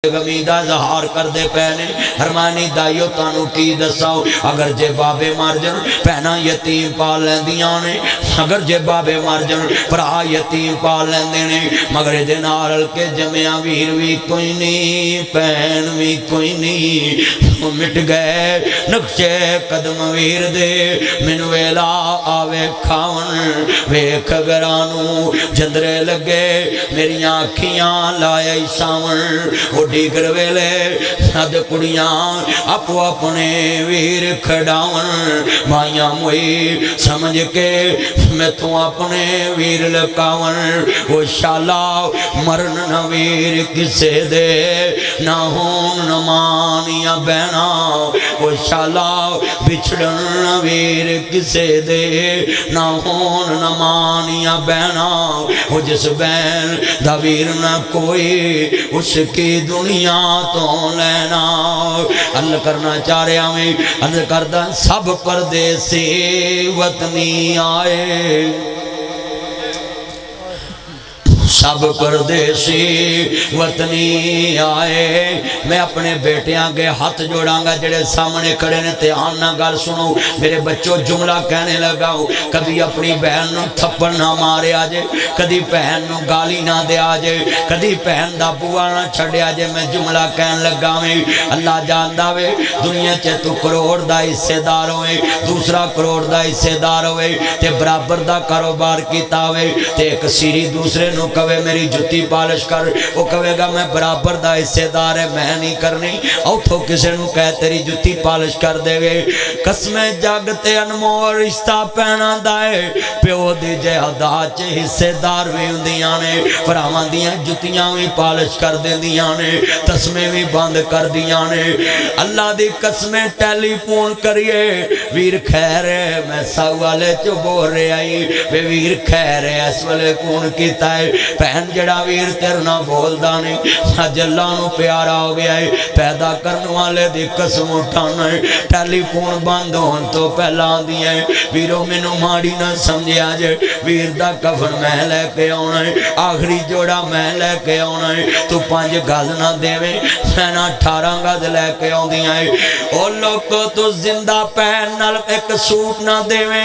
गमी का इजहार करते पे ने। हरमानी दाइयो तुहानू की दसाओ, अगर जे बाबे मर जान भैनां यतीम पाल लैंदियां ने, अगर जे बाबे मर जान भरा यतीम पाल लैंदे ने, मगर इहदे नाल रल के जमिया वीर भी कोई नहीं, भैन भी कोई नहीं। मिट गए नक्शे कदम वीर दे, मैनू वेला आवे खावन, वेख गरानू जंदरे लगे मेरिया अखियां लाए सावन। डीगर वेले सद कुड़ियां आपो अपने वीर खड़ावन, माइया मोई समझ के मैथों अपने वीर लकावन। वो शाला मरन न वीर किसे दे, ना होन न मानिया बहना, वो शाला बिछड़न न वीर किसे दे, ना होन न मानिया बहना। वो जिस बहन दा वीर न कोई, उसकी दुनिया तो लेना। अल करना चाह रहा मैं, अल करदा सब परदेसी वतनी आए, सब परदेसी वतनी आए। मैं अपने बेटियां के हाथ जोड़ांगा जेड़े सामने खड़े ने, ध्यान ना गल सुनो मेरे बच्चों। जुमला कहने लगाओ, कभी अपनी बहन नूं थप्पड़ ना मारे जे, कभी बहन नूं गाली ना दे जे, कभी बहन दा बुआ ना छड़िया जे। मैं जुमला कहन लगा मैं, अल्लाह जानदा वे दुनिया च तू करोड़ दा हिस्सेदार होए, दूसरा करोड़ दा हिस्सेदार होए, ते बराबर दा कारोबार कीता होवे, ते एक सीरी दूसरे नूं कवे मेरी जुत्ती पालिश कर, वो कहेगा मैं बराबर दा हिस्सेदार है, मैं नहीं करनी। उथों किसी नूं कह तेरी जुत्ती पालिश कर देवे। कसमें जग ते अनमोल रिश्ता पैना दा है, प्यो दी जायदाद च हिस्सेदार भी हुंदियां ने, भरावां दियां जुत्तियां भी पालिश कर देंदियां ने, तस्में भी बंद कर दियां ने। अल्लाह दी कसमें टेलीफोन करिए, वीर खैर है, मैं साऊ वाले चो बोल रहा ही, वे वीर खैर है इस वेले फोन कीता है। भैन जड़ा वीर तेरे ना बोलदा नहीं, अज अल्लाह नूं प्यारा हो गया है, पैदा करने वाले दी कसम उठाना है। टेलीफोन बंद होने तो पहला आंदी है, वीरो मैनू माड़ी ना समझिया जे, वीर दा कफन मैं लैके आउणा है, आखिरी जोड़ा मैं लैके आउणा है। तू 5 गज ना देवे, मैं ना 18 गज लैके आउंदियां है। ओ लोको तू जिंदा भैन नाल एक सूट ना देवे,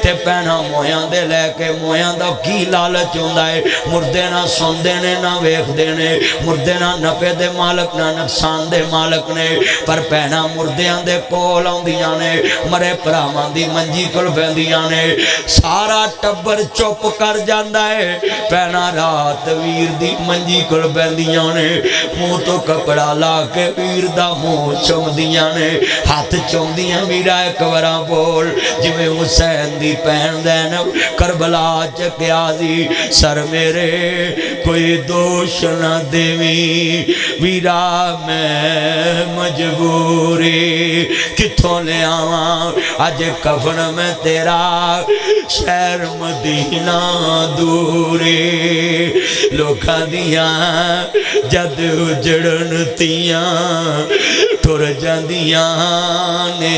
ते भैनां मोयां दे लैके, मोयां दा की लालच हुंदा है। मुर्दे ना सुनते ने ना वेखते ने, मुर्दे ना नफे दे मालक ना नुकसान दे मालक ने, पर भैनां मुर्दियां दे कोल आउंदियां ने, मरे भरावां दी मंजी कोल बैंदियां ने। सारा टब्बर चुप कर जांदा है, भैनां रात वीर दी मंजी कोल बैंदियां ने, मुंह तो कपड़ा ला के वीर दा मुंह चुमदियां ने, हाथ चुमदियां वीरा एक बार बोल, जिवें हुसैन दी भैन ज़ैनब करबला च क्या सी, सर मेरे कोई दोष न देवी वीरा, मैं मजबूरी किथों ले आवा अज कफन में तेरा, शहर मदीना दूरी। लोकां दियां जद उजड़न तियां टुर जांदियां ने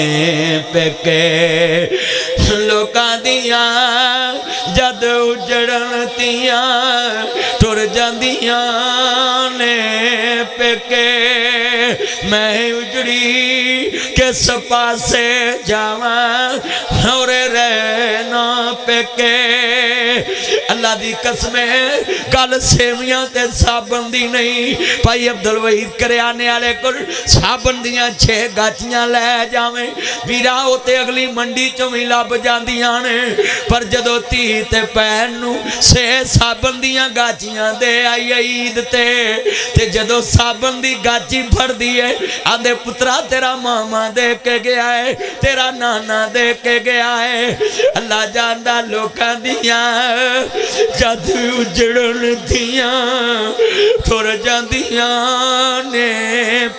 पेके, लोकां दियां जद उजड़न तियां टुर जांदियां ने पेके। मैं उजड़ी किस पासे जावां और रहना पेके। अल्लाह दी कसमें गल सेवियां ते साबन दी नहीं, भाई अब्दुल वहीद करियाने वाले को साबन दियां 6 गाचियां लै जावे वीरा, वो ते अगली मंडी चों भी लभ जांदियां ने, पर जदों धी ते भैन नूं 6 साबन दियां गाचियां दे आई ईद ते जदों साबन दी गाची फड़दी है, आंदे पुत्रा तेरा मामा दे के गया है, तेरा नाना दे के गया है। अल्लाह जानदा लोकां दियां जद उजड़न दियां टुर जांदियां ने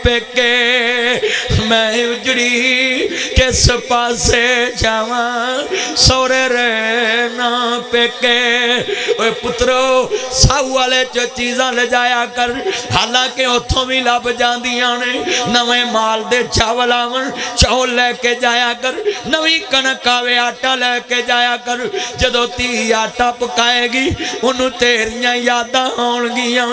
पेके। मैं उजड़ी किस पासे जावां सौरे रहना ना पेके। ओए पुत्रो साहू वाले च चीज़ां ले जाया कर, हालांकि उतों भी लभ जांदियां ने। नवे माल दे चावल आवन, चौल लैके जाया कर, नवी कणक आवे आटा लैके जाया कर। जदों धी आटा पकाएगी उन्होंने तेरियां यादां आउणगियां।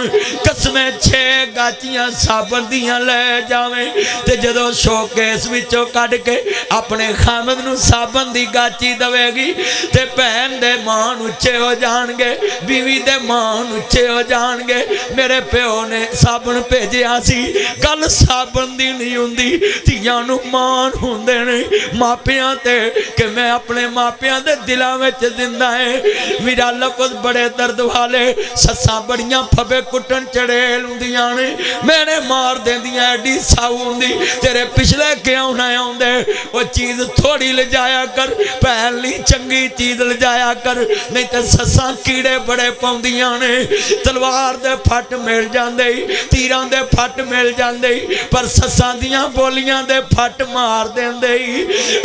कसमें 6 गाचियां साबन दियां ले जावे ते जदों शोकेस विचों कढ के अपने खामद नूं साबन दी गाची दवेगी ते भैन दे मान उच्चे हो जाणगे, बीवी दे मान उच्चे हो जाणगे। मेरे प्यो ने साबन भेजिया सी, गल साबन दी नहीं हुंदी, धीआं नूं मान हुंदे ने मापियां ते कि मैं अपने मापियां दे दिलां विच जिंदा है। मेरा लफज बड़े दर्द वाले, सस्सां बड़ियां फबे कुटन चड़ेल हुंदियां ने, मैंने मार देंदियां एडी साऊ हुंदी। तेरे पिछले क्यों ना आउंदे? वो चीज़ थोड़ी ले जाया कर, भैन लई चंगी चीज़ ले जाया कर, नहीं तो सस्सां कीड़े बड़े पाउंदियां ने। तलवार दे फट मिल जांदे, तीरां दे फट मिल जांदे, पर सस्सां दियां बोलियां दे फट मार देंदे।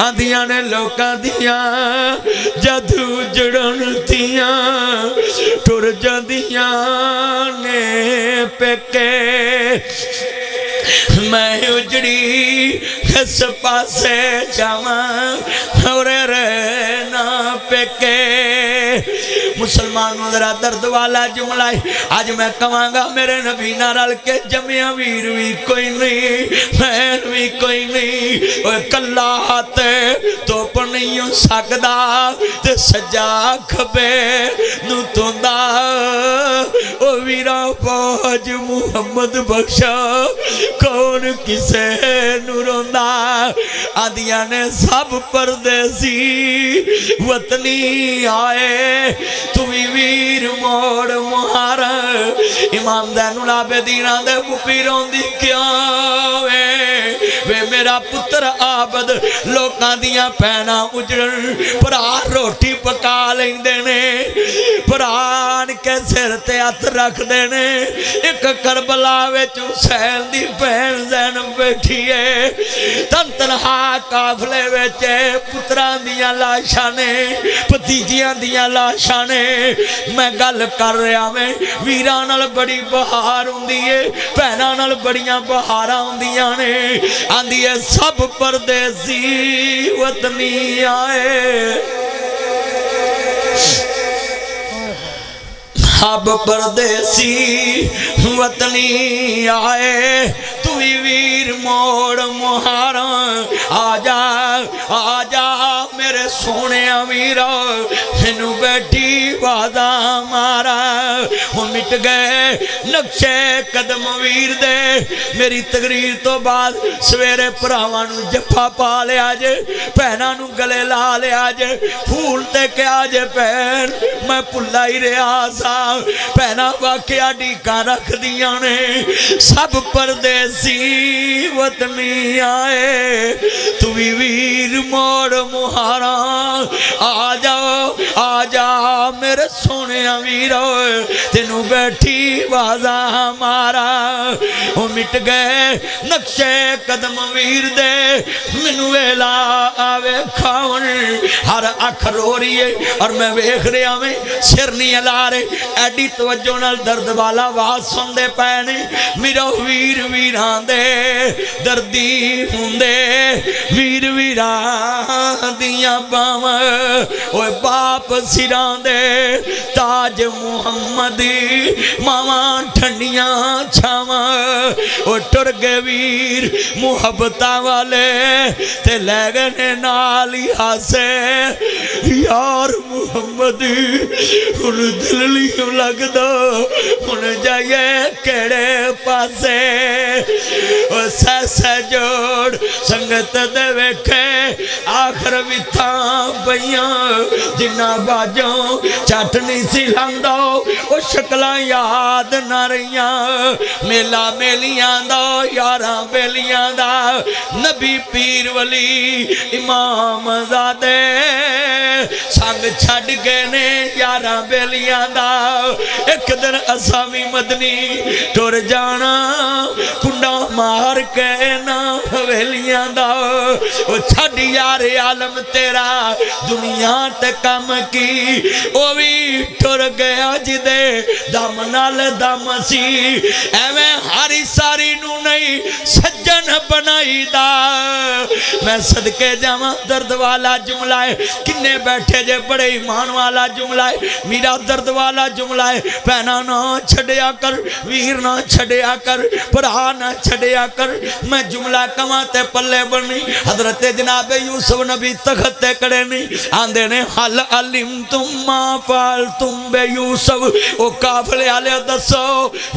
आंदियां ने लोकां दियां जदू जड़न दियां टुर जांदियां ने पेके। मैं उजड़ी किस पासे जावां और रहना पेके। मुसलमानों जरा दर्द वाला जुमला है आज मैं कहांगा, मेरे नबी नाल रल के जमिया वीर भी कोई नहीं, भैन भी कोई नहीं। ओए कल्ला हाथ धुप नहीं हो सकदा ते सज्जा खबे नू तोंदा। ओ वीरा फौज मुहम्मद बख्शा कौन किसे नू रोंदा। आदियां ने सब परदेसी वतनी आए, तू भी वीर मोड़ मुहारा। इमाम दैनुल आबिदीन दे पुपी रोंदी क्यों वे मेरा पुत्र आबद। लोकां दियां भैनां उजड़न, भरा रोटी पका लैंदे ने, भरान के सिर ते हथ रखदे ने। एक करबला विच हुसैन दी भैन ज़ैनब बैठी है, तनहा काफले विच पुत्रां दियां लाशां ने, भतीजियां दियां लाशां ने। मैं गल कर रहा मैं वीरां नाल बड़ी बहार हुंदी है, भैनां नाल बड़ियां बहारां हुंदियां ने। आंदी है सब परदेसी वतनी आए, अब परदेसी वतनी आए। तू भी वीर मोड़ मुहारा, आजा आजा मेरे सोने वीरा, मैनू बैठी वादा मारा। वो मिट गए नक्शे कदम वीर दे, मेरी तकरीर तो बाद सवेरे भरावां नू जफ्फा पा लिया जे, भैनां नू गले ला लिया जे, फूल ते क्या जे भैन मैं भुल्ला ही रहा सा। भैनां वाकिया ढीकां रख दियां ने, सब परदेसी वतनी आए। तू भी वीर मोड़ मुहारा, आ जाओ आ जा मेरे सोने वीरो, तेनू बैठी वाजा मारा। वो मिट गए नक्शे कदम वीर दे, मैनू वेला आवे खावन। हर अख रो रही है और मैं वेख रहा मैं सिर नहीं हिला रहे, एडी तवज्जो नाल दर्द वाला आवाज सुनते पे ने। मेरा वीर वीरां दे दर्दी हुंदे, वीर वीरां दियां बावां, ओए बाप सिरां दे ताज मुहम्मदी, मावां ठंडियां छावां। ओ टुर गए वीर मुहब्बतां वाले ते लै गए नाल ही हासे। यार मुहम्मदी हुण दिल नहीं लगदा, हुण जाइए केड़े पासे। ओ सै जोड़ संगत दे वेखे आखर विथा पईयां, जिन्ना बाजों झट नहीं सी लंघदा ओ शक्लां याद ना रहियां। मेला मेलियां दा यारां बेलियां दा, नबी पीर वली इमाम ज़ादे संग छड़ गए ने यारां बेलियां दा। एक दिन असां भी मदनी टुर जाना, कुंडा मार के ना हवेलियां दा ओ छड़ यार आलम तेरा दुनिया ते कम की ओ भी टुर गया जिदे दम नाल दम सी एवें हारी सारी नू नहीं सज्जन बनाई दा मैं सदके जावां दर्द वाला जुमला है किन्ने बैठे जे बड़े ईमान वाला जुमला है मेरा दर्द वाला जुमला है भैना ना छड़िया कर वीर ना छड़िया कर भरा ना छड़िया कर मैं जुमला कवां ते पल्ले बनी हजरत जनाब यूसुफ नबी तखत ते खड़े नहीं आंदे ने हल अलिम तुम मां पाल तुम बे यूसुफ ओ काफले वाले दसो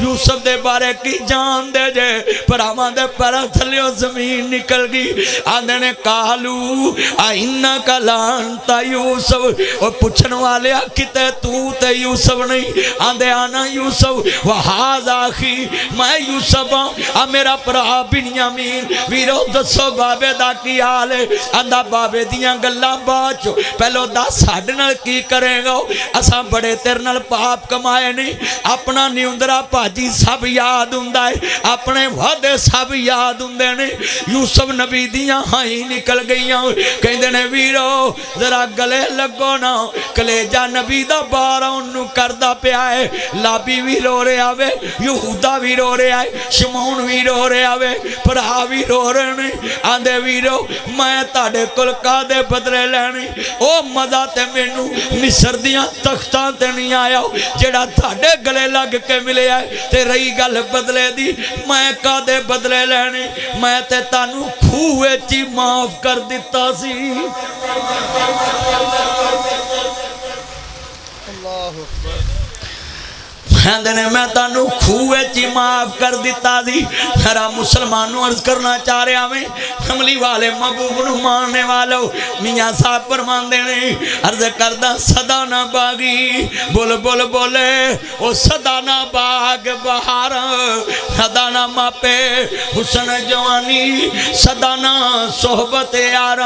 यूसुफ दे बारे की जान दे जे भरावां दे पैरां थल्लियों जमीन निकल गई आंदे ने कालू आइन्ना कलांता यूसुफ ओ पूछन वाले किते तू ते यूसुफ नहीं आंदे आना यूसुफ वहाज आखी मैं यूसुफ आ मेरा भरा बिन्यामीन वीरो दसो बाबे दा की हाल है आंदा बाबे दियां गल्लां बाद चो पहलो दस साडे नाल की करेगा असां बड़े तेरे नाल पाप कमाए नहीं अपना निउंदरा भाजी सब याद हुंदा है अपने वादे सब याद हुंदे ने यूसुफ नबी दियां हाई निकल गईयां कहंदे ने वीरो जरा गले लगो ना कलेजा नबी दा बार ओनू करदा पिया है लाबी भी रो रहा वे यहूदा भी रो रहा है शमौन भी रो रहा वे भरा भी रो रहे ने आंदे वीरो मैं तुहाडे कोल कादे बदले लैने ओ मजा ते मैनू मिस्र दियां तख्तां ते नहीं आया जेड़ा तुहाडे गले लग के मिले है ते रही गल बदले दी मैं कादे बदले लैने मैं ते तानू खूह विच ही माफ कर दिता सी ने मैं तानू खूह च माफ कर दिता दी मेरा मुसलमानों अर्ज करना चाह रहा मैं कमली वाले महबूब नू मानने वालों मियाँ साहब फरमांदे ने अर्ज करदा सदा ना बागी बोल बोल बोले ओ सदा ना बाग बहार सदा ना मापे हुसन जवानी सदा ना सोहबत यार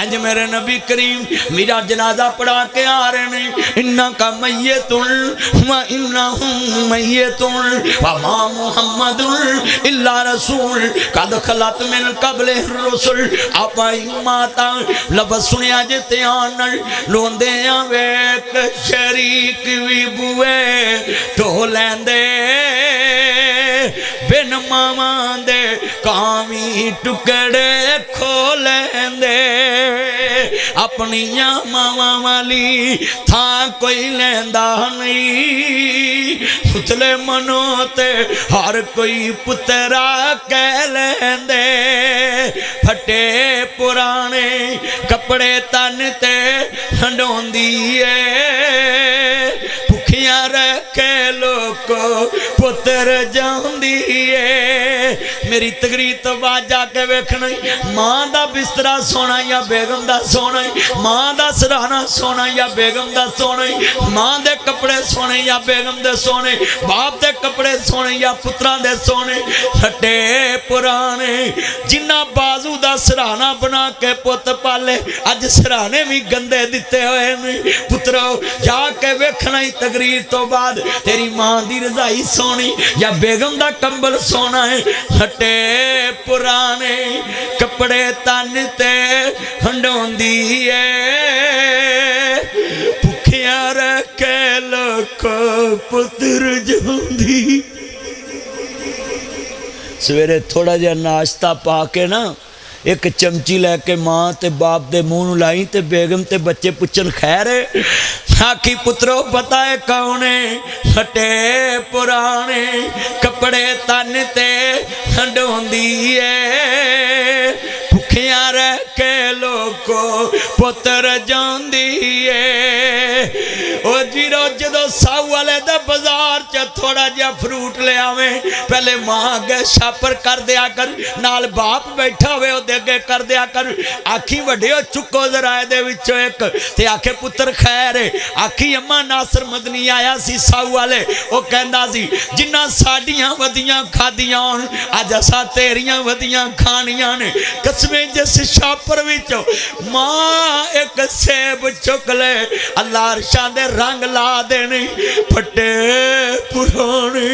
इंज मेरे नबी करीम मेरा जनाजा पढ़ा के आ रहे ने इन्ना का मैयतुल व इन्ना मैयतुल व मा मुहम्मदुल इल्ला रसूल कद खलत मिन कबले रसूल आपई माता लफ्ज़ सुनिया जे ध्यान नाल लोंदे आ वेख शरीक भी बुए ढो लैंदे बिन मावां दे कामी टुकड़े खो लैंदे अपनियां मावां वाली थां कोई लैंदा नहीं पुतले मनो ते हर कोई पुतरा कह लैंदे फटे पुराने कपड़े तन ते हंडोंदी है भुखियां रखे लोको पुत्र जांदी है मेरी तकरीर तो बाद जाके वेखना मां दा बिस्तरा सोना या बेगम दा सोना मां दा सराहना सोना या बेगम दा सोना मां दे कपड़े सोने या बेगम दे सोने बाप दे कपड़े सोने या पुत्रा दे सोने फटे पुराने जिन्ना बाजू दा सराहना बना के पुत पाले अज सराहने भी गंदे दिते हुए ने पुत्रो जाके वेखना ही तकरीर तो बाद तेरी मां दी रजाई सोनी या बेगम दा कंबल सोना है फटे पुराने कपड़े तन ते हंडोंदी है भुखिया रखे लोको पुत्र जोंदी सवेरे थोड़ा जिहा नाश्ता पा के ना एक चमची लैके मां ते बाप दे मुँह नूं लाई ते बेगम ते बच्चे पुछन खैर आखी पुत्रो पता है कौन है फटे पुराने कपड़े तन ते हंडोंदी है भुखिया रह के लोको पुत्र जांदी है ओ जीरो जदों साहू वाले दे बाजार च थोड़ा जिहा फ्रूट ले आवे पहले मां अगे छापर कर दिया कर नाल बाप बैठा होवे ओदे अगे कर दिया कर आखी वड्डिओ चुको जरा दे विचों एक ते आखे पुत्र खैर आखी अम्मा नासर मदनी आया सी साहू वाले ओ कहंदा सी जिन्ना साडियां वधियां खादियां अज असां तेरियां वधियां खानियां ने कसमें जिस छापर विच मां एक सेब चुक ले अल्लाह अरशां दे रंग ला देने फटे पुराने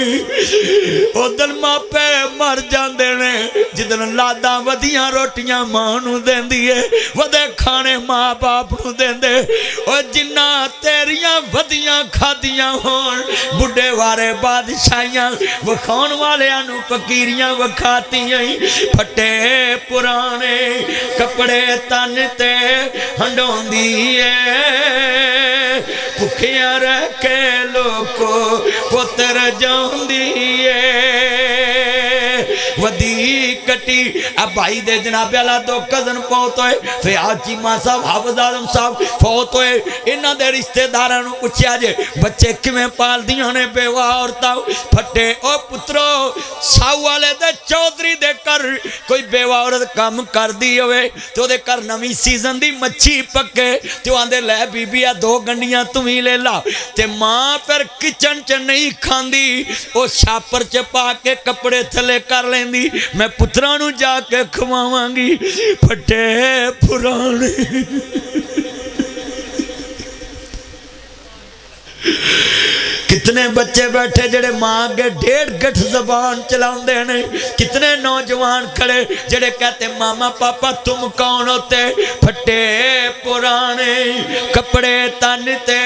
उदन मापे मर जाते ने जिदन लादा वधिया रोटियां मां नूं देंदी है वधे खाने माँ बाप नूं देंदे और जिन्ना तेरियां वधिया खादियां होण बुढ़े वारे बादशाहियां वखाउण वालियां नूं फकीरियां वखातियां फटे पुराने कपड़े तन ते हंडोंदी है भुखियां रह के लोको पुत्र जांदी है वदी कटी अब भाई दे जनाबे वाला दो कजन फौत होए फयाज चीमा साहब हाफिज आजम साहब फौत होए इन्हां दे रिश्तेदारां नूं पुछया जे बच्चे किवें पालदियां ने बेवा औरतां फटे ओ पुत्रो साहू वाले दे चौधरी दे घर कोई बेवा औरत काम करदी होवे ते ओदे घर नवीं सीजन दी मच्छी पक्के ते ओ आंदे लै बीबीआ दो गंडियां तूं ही ले ला ते मां फिर किचन च नहीं खांदी ओ छापर च पा के कपड़े थले कर लेंदी मैं पुत्रा नूं जाके खवावांगी फटे पुराने कितने बच्चे बैठे जेड़े मां अगे 1.5 गठ जबान चलाते हैं कितने नौजवान खड़े जेड़े कहते मामा पापा तुम कौन होते फटे पुराने कपड़े तन ते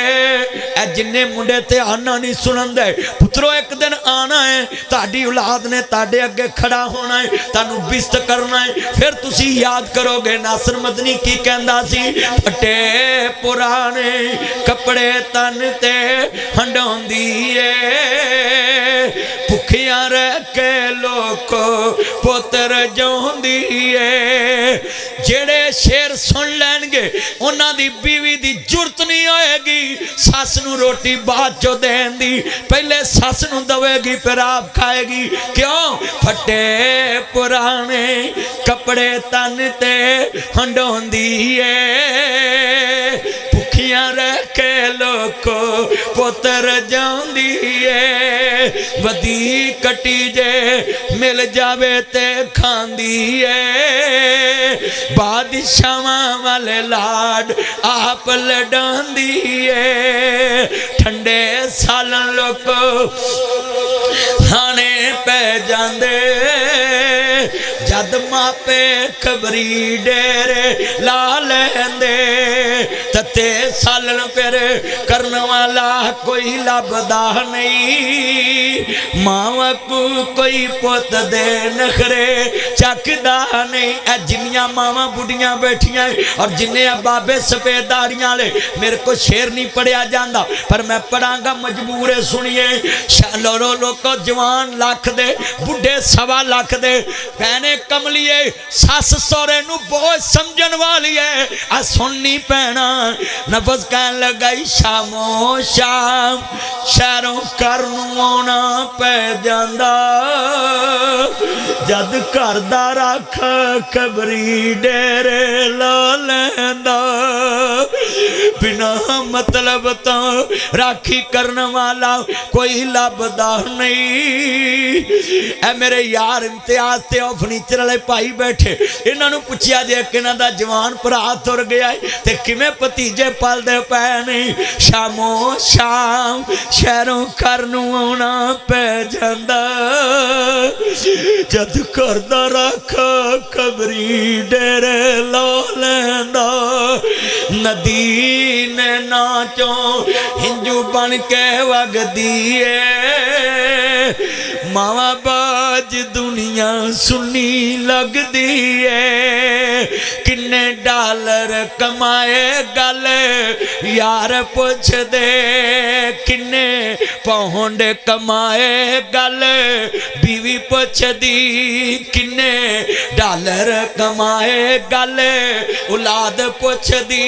जिन्ने मुंडे ते आना नहीं सुनन दे पुत्रो एक दिन आना है ताड़ी औलाद ने ताड़े अगे खड़ा होना है तानू बिस्त करना है फिर तुसी याद करोगे नासिर मदनी की कहंदा सी फटे पुराने कपड़े तन ते हंडोंदी भुखियां रह के लोको पुत्र जांदी है जेड़े शेर सुन लैणगे उन्हां दी बीवी दी जुरत नहीं होएगी सस नूं रोटी बाद चो देण दी पहले सस नूं दवेगी फिर आप खाएगी क्यों फटे पुराने कपड़े तन ते हंडोंदी है भुखियां रह के लोको पुत्र जांदी है वदी कटी जे मिल जावे ते खांदी है बादशाहां वाले लाड आप लडांदी है ठंडे सालन लोको खाने पै जांदे जद मापे खबरी डेरे ला लेंदे तते सालन फिर करन वाला कोई लभदा नहीं मावा को कोई पुत दे नखरे चकदा नहीं ए जिन्नियां मावा बुढ़ियां बैठियां और जिन्ने बाबे सफेद दाड़ियां वाले मेरे को शेर नहीं पढ़िया जाता पर मैं पढ़ांगा मजबूर है सुनिए लोरो लोको जवान लख दे बुढ़े 1.25 लाख दे भैने कमलिए सस सौरे नू बहुत समझन वाली है आ सुननी पैना नफस कहन लगाई शामो शाम शहरों घर नू आना पै जांदा जद घर दा रख खबरी डेरे ला लैंदा बिना मतलब तो राखी करने वाला कोई लभदा नहीं ए मेरे यार इम्तियाज ते ओ फर्नीचर वाले भाई बैठे इन्हां नूं पुछया जे किन्हां दा जवान भरा तुर गया है ते किवें भतीजे पलदे पै नहीं शामो शाम शहरों घर नूं आउणा पै जांदा जद घर दा रख खबरी डेरे ला लैंदा नदी ने नाचो हिंजू बन के वगदी है मावा बाज दुनिया सुनी लगदी है किन्ने डॉलर कमाए गल यार पुछ दे किन्ने पाउंड कमाए गल बीवी पुछ दी किन्ने डॉलर कमाए गल औलाद पुछ दी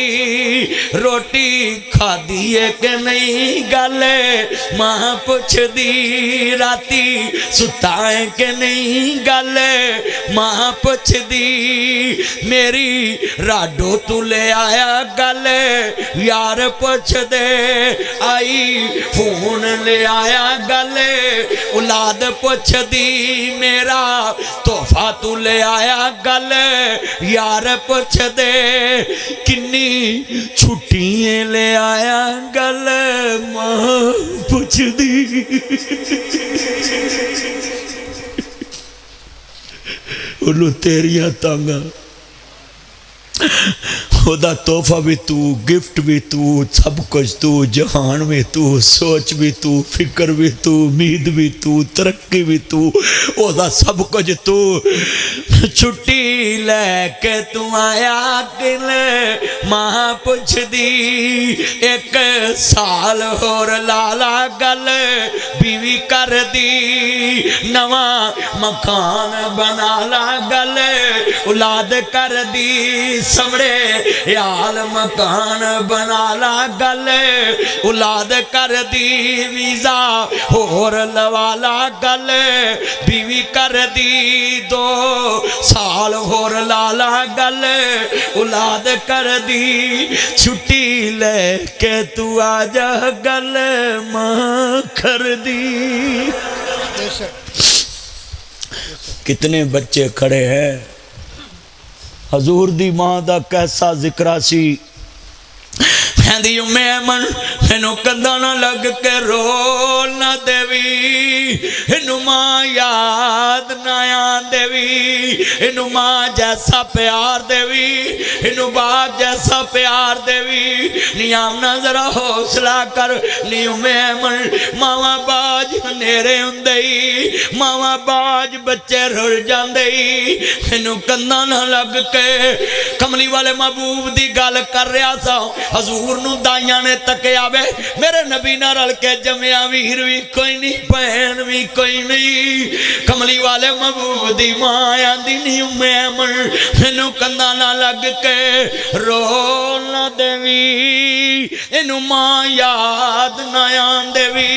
रोटी खादी है कि नहीं गल मां पुछ दी राती सुता है कि नहीं गल मां पुछ दी मेरी राडो तू ले आया गल यार पुछ दे आई फोन ले आया गल औलाद पुछ दी मेरा तोहफा तू ले आया आया गल यार पुछ दे किन्नी छुट्टी ले आया गल मां पुछ दी उन्हों तेरिया तांगा ओदा तोहफा भी तू गिफ्ट भी तू सब कुछ तू जहान भी तू सोच भी तू फिक्र भी तू उम्मीद भी तू तरक्की भी तू ओदा सब कुछ तू छुट्टी लैके तू आया किल मां पुछ दी एक साल होर लाला गल बीवी कर दी नवा मकान बना ला गल औलाद कर दी समड़े याल मकान बना ला गल औलाद कर दी वीजा होर लवाला गल बीवी कर दी 2 साल होर लाला गल औलाद कर दी छुट्टी लेके तू आजा गल मां कर दी। कितने बच्चे खड़े हैं हजूर दी मां दा कैसा जिक्रा सी कहंदी उम्मे ऐमन मैनू कंधा ना लग के रो ना देवी इनू मां याद ना आन देवी इनू मां जैसा प्यार देवी इनू बाप जैसा प्यार देवी नियाम ना जरा हौसला कर नी उम्मे ऐमन मावा बाज नेरे हुंदे मावा बाज बच्चे रुल जांदे इनू कंधा ना लग के कमली वाले महबूब दी गल कर रहा सा हजूर नू दाइयां ने तकिया वे मेरे नबी नाल रल के जमिया वीर भी कोई नहीं भैन भी कोई नहीं कमली वाले महबूब दी मां आंदी नी उम्मे ऐमन मैनू कंधा ना लग के रो ना देवी इनू मां याद ना आन देवी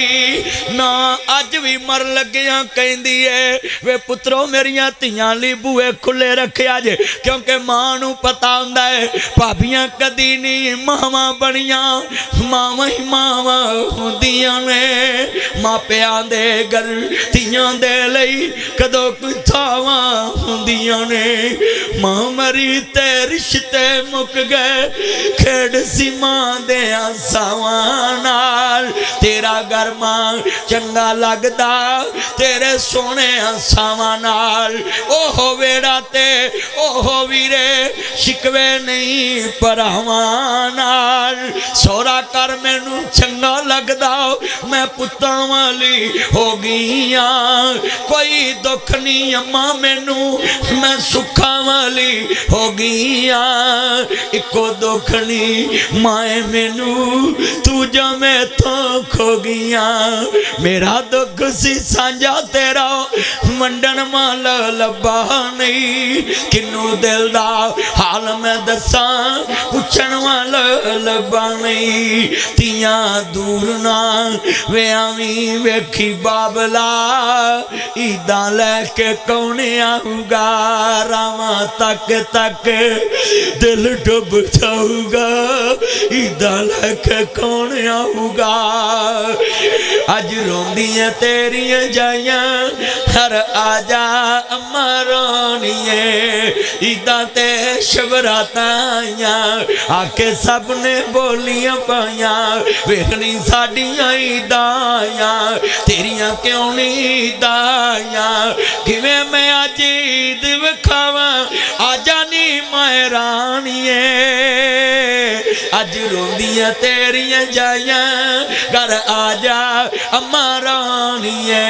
ना अज भी मर लगिया कहंदी है वे पुत्रो मेरिया धीआं लई बूहे खुले रखिया जे क्योंकि मां नू पता हुंदा है भाभियां कदी नहीं मावां बनिया मावां ही मावां हुंदियां ने मापियां दे घर धीआं दे लई कदों कोई थावां हुंदियां ने मां मरी ते रिश्ते मुक गए खेड़ सी मां दे आसावां नाल तेरा घर मां चंगा लगदा तेरे सोने आसावां नाल ओहो वेड़ा ते ओहो वीरे शिकवे नहीं भरावां नाल सोहरा कर मैनू चंगा लगदा मैं पुत्तां वाली हो गई कोई दुख नहीं अम्मा मैनू मैं सुखा वाली हो गई इको दुख नहीं माए मैनू तू जो मैं तो खो गई मेरा दुख सी सांझा तेरा वंडन माल लब्बा नहीं किनू दिल दा हाल मैं दसा पुछण वाला लब्बा नहीं तियां दूर ना वे आवी वेखी बाबला ईदा लैके कौन आऊगा रावा तक तक दिल डुब जाऊगा ईदा लैके कौन आऊगा अज रोंदियां तेरियां जाइयां हर आजा अम्मा रोनिए ईदा ते शबराताइया आके सब ने बोलियां पाइया वेखनी साडियां ईदां तेरियां क्यों नहीं ईदां किवें मैं अज ईद विखावां आजा नी मैं रानिए अज रोंदियां तेरियां जाइयां घर आजा अम्मा रानिए।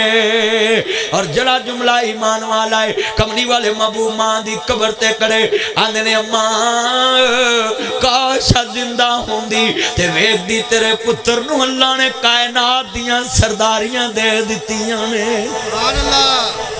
और जड़ा जुमला ईमान वाला है कमली वाले महबूब मां दी कबर ते करे आंदे ने अम्मा काश जिंदा होंदी ते वेखदी तेरे पुत्र नूं अल्लाह ने कायनात दियां सरदारियां दे दित्तियां ने सुभान अल्लाह।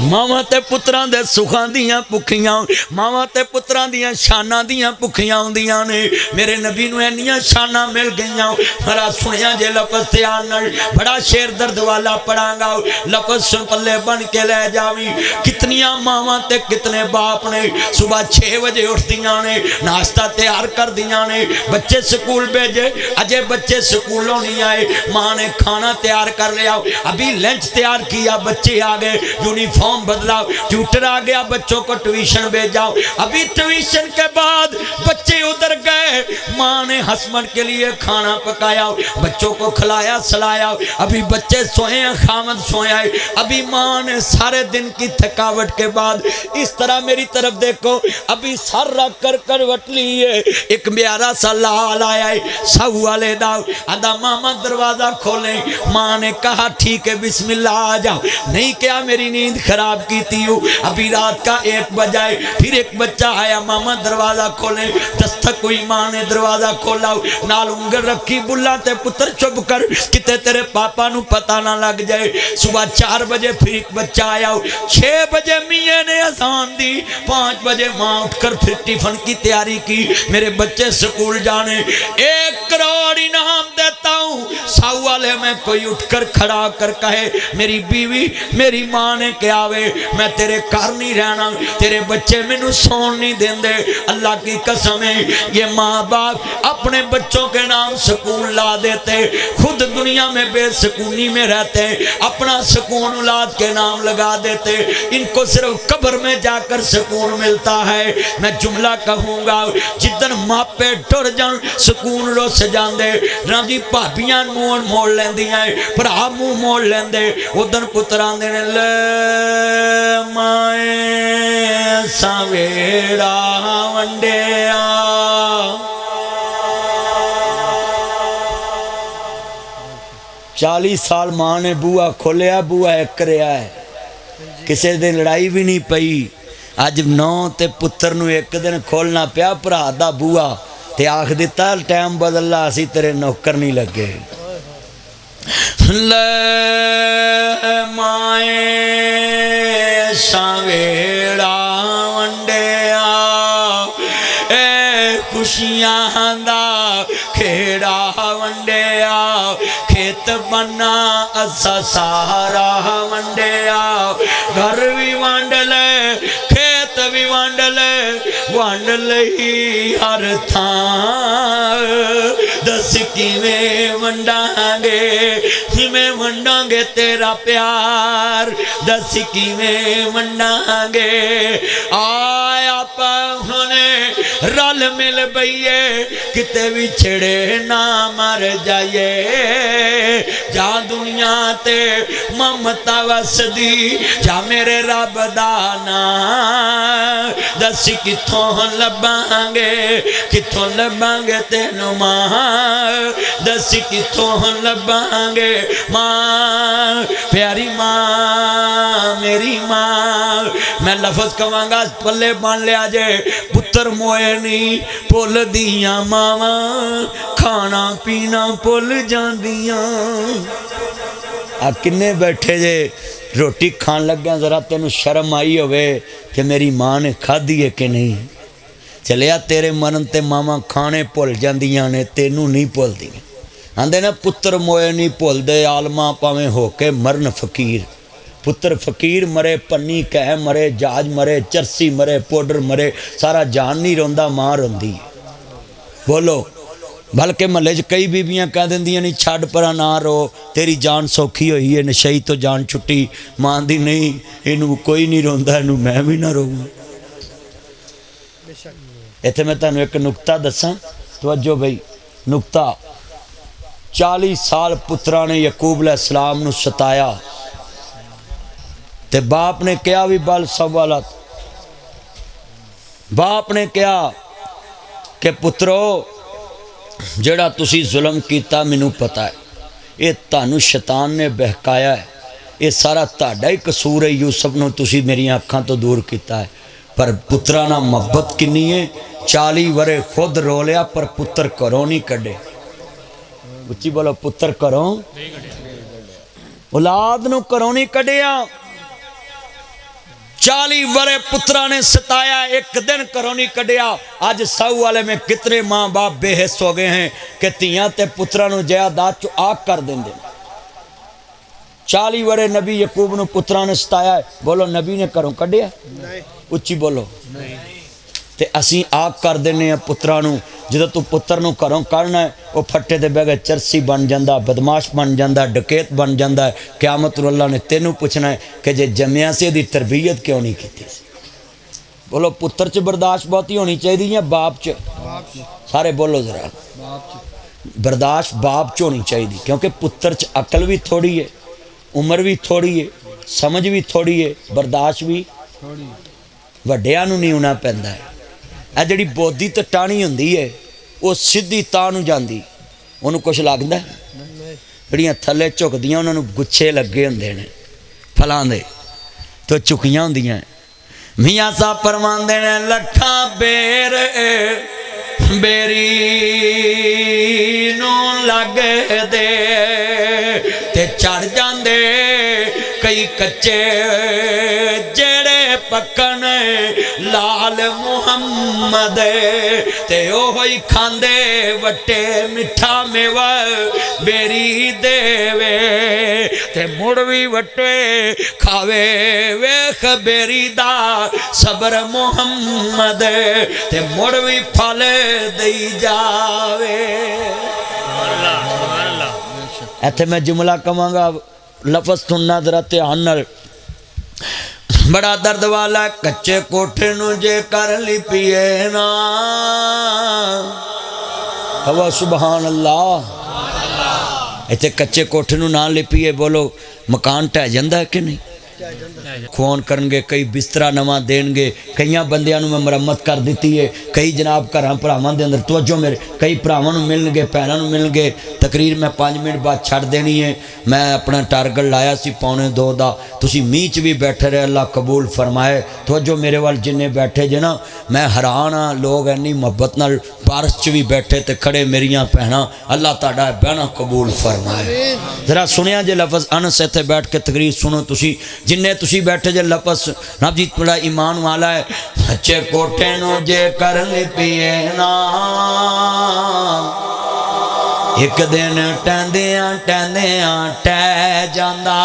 मावां ते पुत्रां दे सुखां दियां भुखियां मावां ते पुत्रां दियां शानां दियां भुखियां हुंदियां ने मेरे नबी नूं इन्नियां शानां मिल गईयां बड़ा सुनिया जे लफज ध्यान नाल बड़ा शेर दर्द वाला पढ़ांगा लफज सुन पल्ले बन के ले जावी कितनियां मावां ते कितने बाप ने सुबह 6 बजे उठदियां ने नाश्ता तैयार कर दियां ने बच्चे स्कूल भेजे अजे बच्चे स्कूलों नहीं आए माँ ने खाना तैयार कर लिया अभी लंच तैयार किया बच्चे आ गए यूनिफॉर्म यूनिफॉर्म बदलाओ, ट्यूटर आ गया, बच्चों को ट्यूशन भेजाओ। अभी ट्यूशन के बाद बच्चे उधर गए, माँ ने हस्बैंड के लिए खाना पकाया, बच्चों को खिलाया सलाया, अभी बच्चे सोए हैं, खामद सोया है। अभी माँ ने सारे दिन की थकावट के बाद इस तरह मेरी तरफ देखो, अभी सर रख कर करवट ली है, एक प्यारा सा लाल आया है साहू वाले दा, आदा मामा दरवाजा खोले। माँ ने कहा ठीक है बिस्मिल्लाह आ जाओ। नहीं क्या मेरी नींद खराब की थी, अभी रात का 1 बजा है। फिर एक बच्चा आया, मामा दरवाजा खोले, दस्तक हुई, माँ ने दरवाजा खोला, नाल उंगल रखी, बुला ते पुत्र चुप कर किते तेरे पापा नू पता ना लग जाए। सुबह 4 बजे फिर एक बच्चा आया, 6 बजे मियाँ ने अजान दी, 5 बजे माँ उठकर फिर टिफिन की तैयारी की, मेरे बच्चे स्कूल जाने। 1 करोड़ इनाम देता हूँ, साहू वाले में कोई उठकर खड़ा कर कहे मेरी बीवी मेरी माँ ने क्या वे, मैं तेरे घर नहीं रहना, तेरे बच्चे मैनू सोन नहीं देंदे। अल्लाह की कसम है, ये माँ बाप अपने बच्चों के नाम सुकून ला देते, खुद दुनिया में बेसुकूनी में रहते, अपना सुकून औलाद के नाम लगा देते, इनको सिर्फ कब्र में जाकर सुकून मिलता है। मैं जुमला कहूँगा, जिदन मापे टुर जान सुकून रुस जाते, ना जी भाबियां मुँह मोड़ लेंदियां, भरा मुँह मोड़ लेंदे, उदन पुत्र आंदे ने ले माए सवेड़ा वंडिया। 40 साल माँ ने बूआ खोलिया, बूआ एक रहा है, किसी दिन लड़ाई भी नहीं पई। अज 9 ते पुत्र नू एक दिन खोलना पिया भरा दा बूआ, ते आख दिता टाइम बदलला, असी तेरे नौकर नहीं लगे। ले माए सवेड़ा वंडिया, ए खुशियां दा खेड़ा वंडिया, खेत बना असा सारा वंडिया, घर भी वंड ले खेत भी वंड ले, वंड लई हर थां, दस किवें वंडांगे, किवें वंडांगे तेरा प्यार, दस किवें वंडांगे। आया पहुने रल मिल बइए, किते भी छिड़े ना मर जाइए, जा दुनिया ते ममता वसदी, जा मेरे रब दा नाम, दस किथों लबांगे, किथों लबांगे तेनू मां, दस किथों लबांगे मां, प्यारी मां मेरी मां। मैं लफज कवांगा पल्ले बन लिया जे, पुत्र मोए नहीं भुल दियां मावा, खाना पीना भुल जांदियां। आ किन्ने बैठे जे रोटी खान लग्या, जरा तेनू शर्म आई होवे कि मेरी माँ ने खाधी है कि नहीं। चलिया तेरे मरण ते मामा खाने भुल जांदियां ने, तेनू नहीं भुलदियां। आंदे ना पुत्र मोए नहीं भुलदे, आलमा भावें होके मरन फकीर। पुत्र फकीर मरे, पन्नी कह मरे, जहाज मरे, चरसी मरे, पाउडर मरे, सारा जान नहीं रोंदा, मां रोंदी। बोलो, बल्कि महल्ले च कई बीबियां कह देंदियां नहीं छड़ परा ना रो, तेरी जान सौखी हुई है, नशई तो जान छुट्टी। मां दी नहीं, इनू कोई नहीं रोंदा, इनू मैं भी ना रोवां। इत्थे मैं तुहानू एक नुकता दसां, तवज्जो बई नुकता। 40 साल पुत्रा ने यकूब अलैहिस्सलाम नू सताया, ते बाप ने कहा भी बल सवालत, बाप ने कहा कि पुत्रो जेड़ा तुसी जुल्म कीता मैनू पता है, ये तानू शैतान ने बहकाया है, ये सारा ताड़ा ही कसूर है। यूसुफ नू तुसी मेरी अखां तो दूर किया है, पर पुत्रा नाल मोहब्बत किन्नी है। 40 वरे खुद रो लिया पर पुत्र घरों नहीं कढ़े। उच्ची बोलो, पुत्र घरों, औलाद नू घरों नहीं कढ़िया। 40 वरे पुत्रा ने सताया, एक दिन घरों नहीं कढ़िया। अज साहू वाले में कितने माँ बाप बेहिस हो गए हैं कि तियां ते पुत्रा नू जायदाद चो आग कर देंदे। 40 वरे नबी यकूब नू पुत्रा ने सताया, बोलो नबी ने घरों कढ़िया? उच्ची बोलो। ते असी आग कर देने पुत्रा नू। जो तू पुत्र नूं घरों कढ़ना है वो फट्टे ते बह के चरसी बन जाता, बदमाश बन जाता, डकैत बन जाता है। क़यामत नूं अल्लाह ने तेनू पूछना है कि जे जम्मिया से दी तरबियत क्यों नहीं की? बोलो पुत्र च बर्दाश्त बहुती होनी चाहिए या बाप च? सारे बोलो जरा। बर्दाश्त बाप च होनी चाहिए, क्योंकि पुत्र च अकल भी थोड़ी है, उम्र भी थोड़ी है, समझ भी थोड़ी है, बर्दाश्त भी वड्डियां नूं नहीं होना पैंदा है। ਇਹ ਜਿਹੜੀ ਬੋਦੀ ਤੇ ਟਾਣੀ ਹੁੰਦੀ ਹੈ ਉਹ ਸਿੱਧੀ ਤਾਂ ਨੂੰ ਜਾਂਦੀ, ਉਹਨੂੰ ਕੁਛ ਲੱਗਦਾ? ਜਿਹੜੀਆਂ ਥੱਲੇ ਝੁਕਦੀਆਂ ਉਹਨਾਂ ਨੂੰ ਗੁੱਛੇ ਲੱਗੇ ਹੁੰਦੇ ਨੇ ਫਲਾਂ ਦੇ ਤੇ ਝੁਕੀਆਂ ਹੁੰਦੀਆਂ। ਮੀਆਂ ਸਾਹਿਬ ਫਰਮਾਉਂਦੇ ਨੇ ਲੱਖਾਂ ਬੇਰ ਬੇਰੀ ਨੂੰ ਲੱਗਦੇ ਤੇ ਚੜ ਜਾਂਦੇ कई कच्चे जेड़े पक्कन लाल मुहम्मद ते ओह ही खांदे वट्टे मिठा मेवा बेरी देवे ते मुड़ भी वट्टे खावे वेख बेरी दा सबर मुहम्मद ते मुड़ भी फल दई जावे। इत्थे मैं जुमला कवांगा, लफज सुनना जरा ध्यान नाल, बड़ा दर्द वाला। कच्चे कोठे नूं जे कर लिपीए ना, हवा सुबहान अल्लाह। इत्थे कच्चे कोठे नूं ना लिपीए, बोलो मकान ढह जांदा है कि नहीं? खोन करनगे, कई बिस्तरा नवा देणगे, कई बंदियां नूं मैं मुरम्मत कर दी है, कई जनाब घर भरावां दे अंदर तवज्जो मेरे, कई भरावां नूं मिलणगे, भैणां नूं मिलणगे। तकरीर मैं 5 मिनट बाद छड़ देनी है। मैं अपना टारगेट लाया सी 1:45 दा, तुसीं मींह च भी बैठे रहे, अल्लाह कबूल फरमाए। तवज्जो मेरे वाल जिन्ने बैठे जे ना, मैं हैरान हाँ, लोग इन्नी मुहब्बत नाल बारिश च भी बैठे ते खड़े मेरियां भैणां, अल्लाह तुहाडा बहना कबूल फरमाए। जरा सुनिया जे लफज अनस, इत्थे बैठ के तकरीर सुनो तुसीं जिन्ने तुसीं बैठे जे लफज। रब जी बड़ा ईमान वाला है। अच्छे कोठे नूं जे कर लिपीए ना, एक दिन टहंदियां टहंदियां टह जांदा,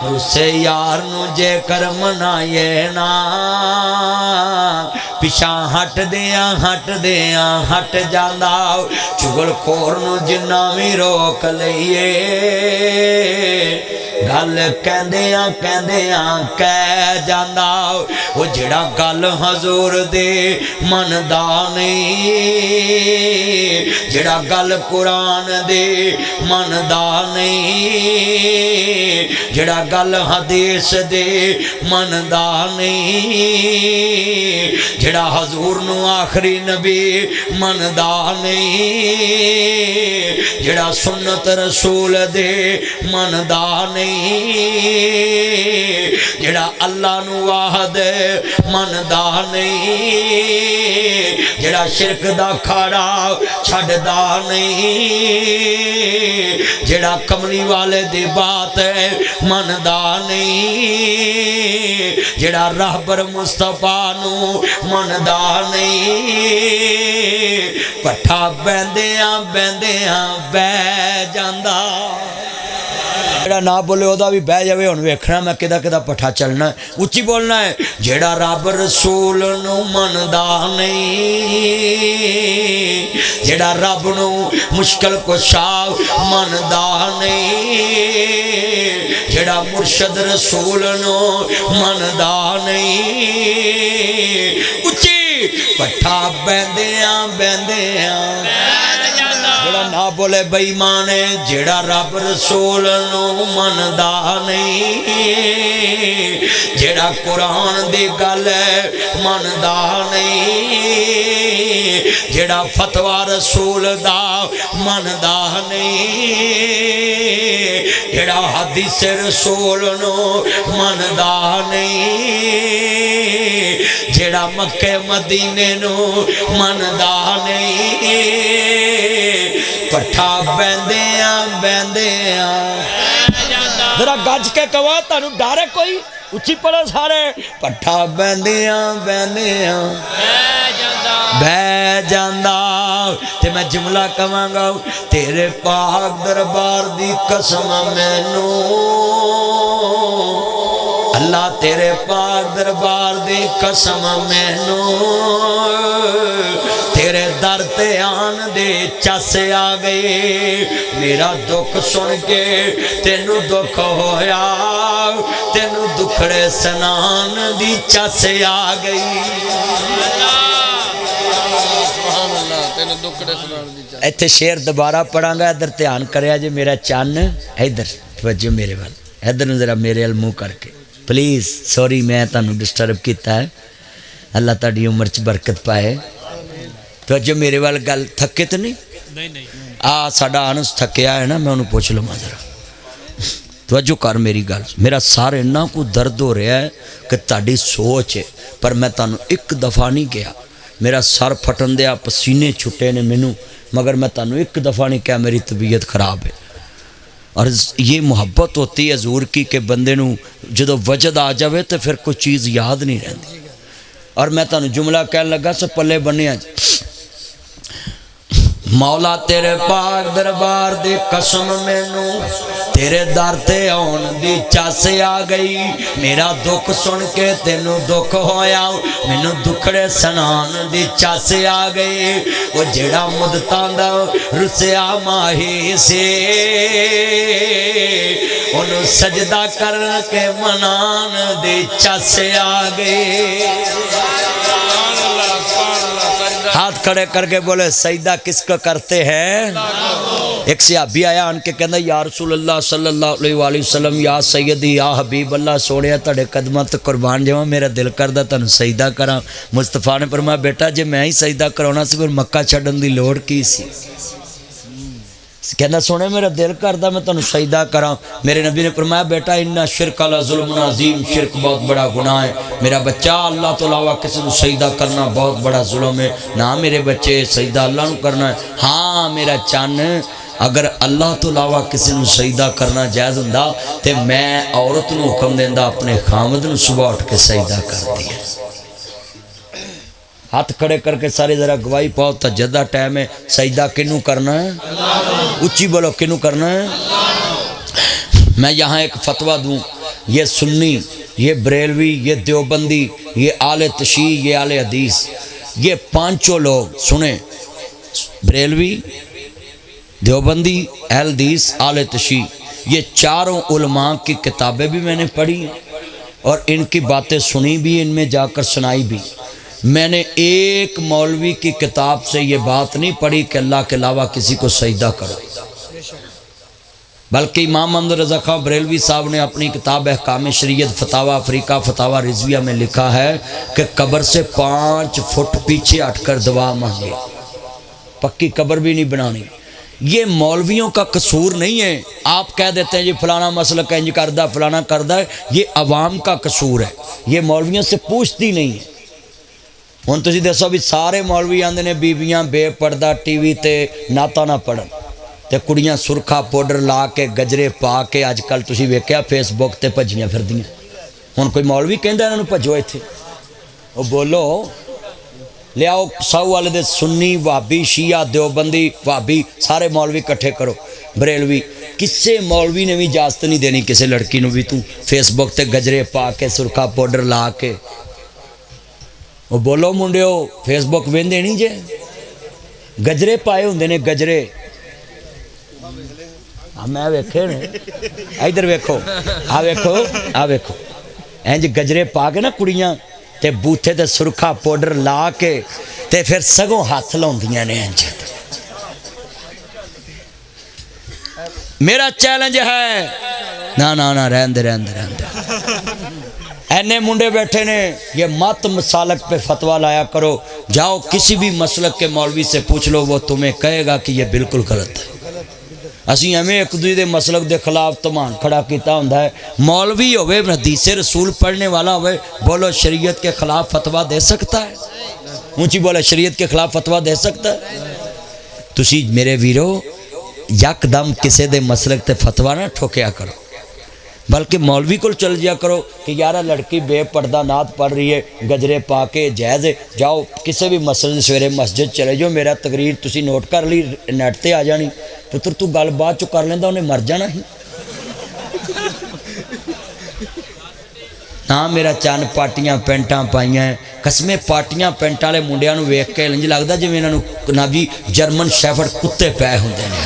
रुसे यार नूं जे कर मनाए ना, पिछा हटदियां हट जांदा, चुगलखोर नूं जिन्ना भी रोक लईए, गल कहंदियां कह जांदा। वो जिहड़ा गल हजूर दे मनदा नहीं, जिहड़ा गल कुरान दे मनदा नहीं, जिहड़ा गल हदीस दे मनदा नहीं, जिहड़ा हजूर नूं आखरी नबी मनदा नहीं, जिहड़ा सुन्नत रसूल दे मनदा नहीं, जिहड़ा अल्लाह नूं वाहद मनदा नहीं, जिहड़ा शिरक दा खाड़ा छड्डदा नहीं, जिहड़ा कमली वाले दी बात मनदा नहीं, जिहड़ा रहबर मुस्तफा नूं मनदा नहीं, पट्ठा बहंदियां बह जांदा। जेड़ा ना बोले ओदा भी बह जावे। हुण वेखना मैं किदा किदा पट्ठा चलना है, उच्ची बोलना है। जेड़ा रब रसूल नूं मनदा नहीं, जेड़ा रब नूं मुश्किल कुशा मनदा नहीं, जेड़ा मुर्शद रसूल नूं मनदा नहीं, उच्ची पट्ठा बहंदियां जेड़ा ना बोले बेईमान है, जेड़ा रब रसूल नूं मनदा नहीं, जेड़ा कुरान दी गल मनदा नहीं, जेड़ा फतवा रसूल दा मनदा नहीं, जेड़ा हदीस रसूल नूं मनदा नहीं, जेड़ा मक्के मदीने नूं मनदा नहीं, पट्ठा बहंदियां जरा गज के कहो, तुहानू डर है कोई? उच्ची पढ़ो सारे। पट्ठा बहंदियां बह जांदा। ते मैं जुमला कवांगा, तेरे पाक दरबार दी कसम मैनू, अल्लाह तेरे पाक दरबार दी कसम मैनू, तेरे दर ते आन दे चस आ गए। मेरा दुख सुन के तेनू दुख होया, तेनू दुखड़े स्नान दी चस आ गई। इत्थे शेर दोबारा पढ़ांगा, इधर ध्यान करिया जे मेरा चन्न, इधर तवज्जो मेरे वाल, इधर जरा मेरे वाल मुँह करके प्लीज़। सॉरी मैं तुहानू डिस्टर्ब किया है, अल्लाह तुहाडी उम्र च बरकत पाए। तवज्जो मेरे वाल, गल थके तो नहीं? आ साडा अनस थकिया है ना, मैं उन्होंने पूछ लवां जरा। तवज्जो कर मेरी गल, मेरा सर इन्ना को दर्द हो रहा है कि तुहाडी सोच है, पर मैं तुहानू एक दफ़ा नहीं कहा। मेरा सर फटन दिया, पसीने छुट्टे ने मैनू, मगर मैं तुहानू एक दफ़ा नहीं कहा मेरी तबीयत खराब है। और ये मुहब्बत होती है हजूर की कि बंदे नू जो वजद आ जाए तो फिर कोई चीज़ याद नहीं रहती। और मैं तुहानू जुमला कह लगा से पल्ले बन्ने, मौला तेरे पाक दरबार दे कसम मैनू तेरे दर ते आउण दी चस आ गई। मेरा दुख सुन के तेनू दुख होया, मैनू दुखड़े स्नान दी चस आ गई। वो जेड़ा मुदतां दा रुसिया माही से, ओनू सजदा करन के मनान दी चस आ गई। हाथ खड़े करके बोले सजदा किसको करते हैं? एक सहाबी आया आन के कहना, या रसूल अल्लाह सल्लल्लाहु अलैहि वसल्लम, या सैयदी या हबीब अल्लाह, सोने तुहाडे कदमां ते कुर्बान जावां, मेरा दिल करदा तुहानू सजदा करां। मुस्तफा ने फरमाया, बेटा जे मैं ही सजदा कराउणा सी फिर मक्का छड्डण दी लोड़ की सी? कहना सोने मेरा दिल करदा मैं तुहानू सजदा करां। मेरे नबी ने फरमाया, बेटा इन्ना शिरक ला जुल्मुन अज़ीम, शिरक बहुत बड़ा गुनाह है। मेरा बच्चा अल्लाह तो अलावा किसी को सजदा करना बहुत बड़ा जुल्म है। ना मेरे बच्चे सजदा अल्लाह नू करना है। हाँ मेरा चन्न, अगर अल्लाह तो अलावा किसी को सजदा करना जायज़ हुंदा ते मैं औरत नू हुक्म देंदा अपने खामद नू सुबह उठ के सजदा करदी है। हाथ खड़े करके सारे जरा गवाही पाओ, तहज्जुद दा टाइम है। सजदा किनू करना है? उच्ची बोलो, किनू करना है? मैं यहाँ एक फतवा दूँ, ये सुन्नी, ये बरेलवी, ये देवबंदी, ये आले तशी, ये आले हदीस, ये पांचों लोग सुने, बरेलवी, देवबंदी, अहल हदीस, आले तशी, ये चारों उलमा की किताबें भी मैंने पढ़ी और इनकी बातें सुनी भी, इनमें जाकर सुनाई भी। मैंने एक मौलवी की किताब से ये बात नहीं पढ़ी कि अल्लाह के अलावा किसी को सजदा करो, बल्कि इमाम मोहम्मद रज़ा खां बरेलवी साहब ने अपनी किताब अहकाम शरीयत फतावा अफ्रीका फतावा रिजविया में लिखा है कि कब्र से 5 फुट पीछे हटकर दुआ मांगे, पक्की कब्र भी नहीं बनानी। ये मौलवियों का कसूर नहीं है। आप कह देते हैं जी फलाना मसलक इंज करदा फलाना करदा है, ये अवाम का कसूर है। ये मौलवियों से पूछती नहीं है। हुण तुसीं दसो भी सारे मौलवी आंदे ने बीबियां बेपर्दा टीवी ते नाता ना पढ़न ते कुड़ियां सुरखा पाउडर ला के गजरे पा के अजकल तुसीं वेख्या फेसबुक ते भजियां फिरदियां। हुण कोई मौलवी कहंदा इन्हां नूं भजो इत्थे? ओ बोलो, लियाओ साऊ वाले दे सुन्नी भाभी शिया देवबंदी भाभी सारे मौलवी इकट्ठे करो, बरेलवी, किसी मौलवी ने भी इजाजत नहीं देनी किसी लड़की नूं भी तू फेसबुक ते गजरे पा के सुरखा पाउडर ला के। वो बोलो मुंडियो, फेसबुक वेंदे नहीं जे, गजरे पाए होंदे ने गजरे। हाँ मैं वेखे ने, इधर वेखो, आ वेखो, आ वेखो, इंज गजरे पा के ना कुड़ियां ते बूथे ते सुरखा पाउडर ला के ते फिर सगों हाथ लाउंदियां ने इंज। मेरा चैलेंज है, ना ना ना रहन दे रहन दे रहन दे। ऐने मुंडे बैठे ने, ये मत मसालक पे फतवा लाया करो। जाओ किसी भी मसलक के मौलवी से पूछ लो, वो तुम्हें कहेगा कि ये बिल्कुल गलत है। असी एवें एक दूसरे के मसलक के खिलाफ तमान खड़ा किया होंदा है। मौलवी होवे हदीसे रसूल पढ़ने वाला होवे, बोलो शरीयत के खिलाफ फतवा दे सकता है? ऊंची बोले, शरीयत के खिलाफ फतवा दे सकता है? तुसी मेरे वीरो यकदम किसी दे मसलक ते फतवा ना ठोकिया करो, बल्कि मौलवी को चल जाया करो कि यार लड़की बेपर्दा नात पढ़ रही है, गजरे पा के जायज़ है। जाओ किसी भी मसले सवेरे मस्जिद चले जाओ, मेरा तकरीर तुसी नोट कर ली, नैट ते आ जानी। पुत्र तू गल बाद चो कर लेंदा, उन्हें मर जाना ही। ना मेरा चन पाटियां पेंटा पाइया कसमें पाटियां पेंट वाले मुंडिया वेख के इंज लगता जिवें इन्होंने ना जी जर्मन शैफर्ड कुत्ते पै होंदे ने।